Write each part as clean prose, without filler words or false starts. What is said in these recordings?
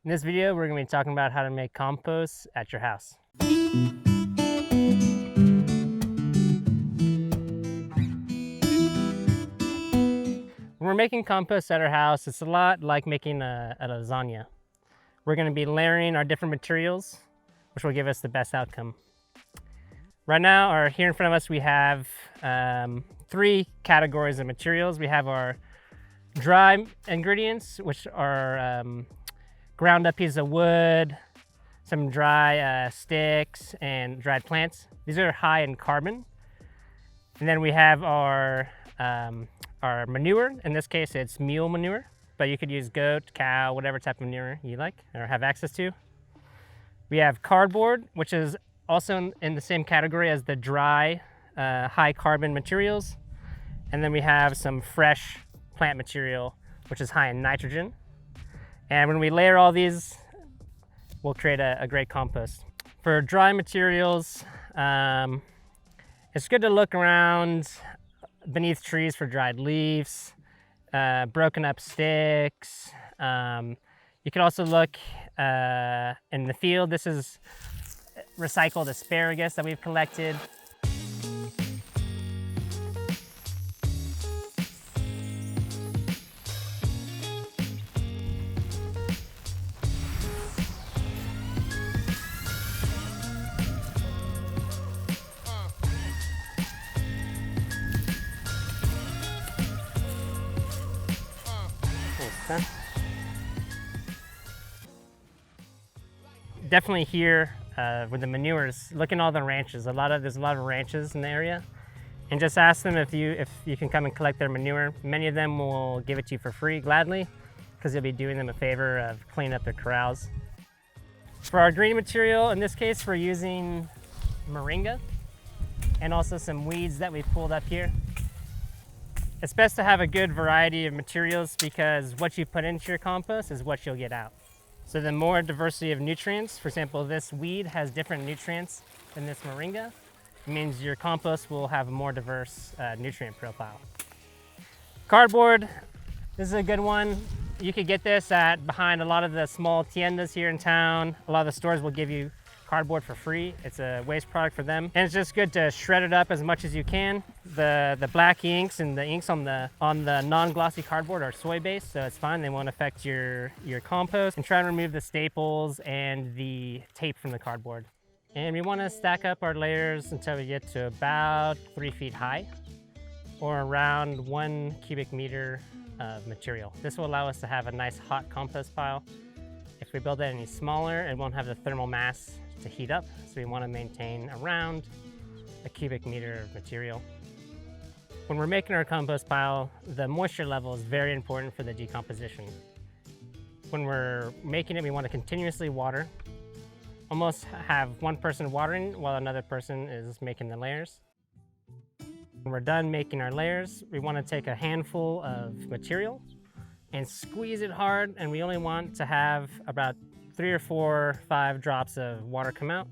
In this video, we're going to be talking about how to make compost at your house. When we're making compost at our house, it's a lot like making a lasagna. We're going to be layering our different materials, which will give us the best outcome. Right now, or here in front of us, we have 3 categories of materials. We have our dry ingredients, which are ground up pieces of wood, some dry sticks, and dried plants. These are high in carbon. And then we have our manure. In this case, it's mule manure, but you could use goat, cow, whatever type of manure you like or have access to. We have cardboard, which is also in the same category as the dry, high carbon materials. And then we have some fresh plant material, which is high in nitrogen. And when we layer all these, we'll create a great compost. For dry materials, it's good to look around beneath trees for dried leaves, broken up sticks. You can also look in the field. This is recycled asparagus that we've collected. Definitely here with the manures, look in all the ranches. There's a lot of ranches in the area, and just ask them if you can come and collect their manure. Many of them will give it to you for free, gladly, because you'll be doing them a favor of cleaning up their corrals. For our green material, in this case, we're using moringa and also some weeds that we've pulled up here. It's best to have a good variety of materials because what you put into your compost is what you'll get out. So the more diversity of nutrients, for example, this weed has different nutrients than this moringa, it means your compost will have a more diverse nutrient profile. Cardboard, this is a good one. You could get this behind a lot of the small tiendas here in town. A lot of the stores will give you cardboard for free. It's a waste product for them. And it's just good to shred it up as much as you can. The black inks and the inks on the non-glossy cardboard are soy-based, so it's fine. They won't affect your compost. And try and remove the staples and the tape from the cardboard. And we want to stack up our layers until we get to about 3 feet high, or around 1 cubic meter of material. This will allow us to have a nice hot compost pile. If we build it any smaller, it won't have the thermal mass to heat up, so we want to maintain around a cubic meter of material. When we're making our compost pile, the moisture level is very important for the decomposition. When we're making it, we want to continuously water. Almost have one person watering while another person is making the layers. When we're done making our layers, we want to take a handful of material and squeeze it hard, and we only want to have about 3 or 4 or 5 drops of water come out.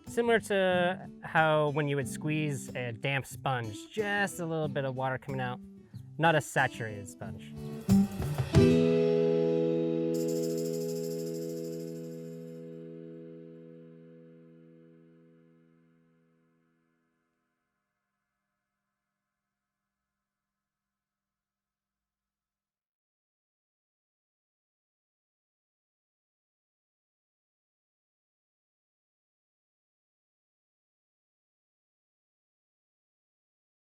Similar to how when you would squeeze a damp sponge, just a little bit of water coming out, not a saturated sponge.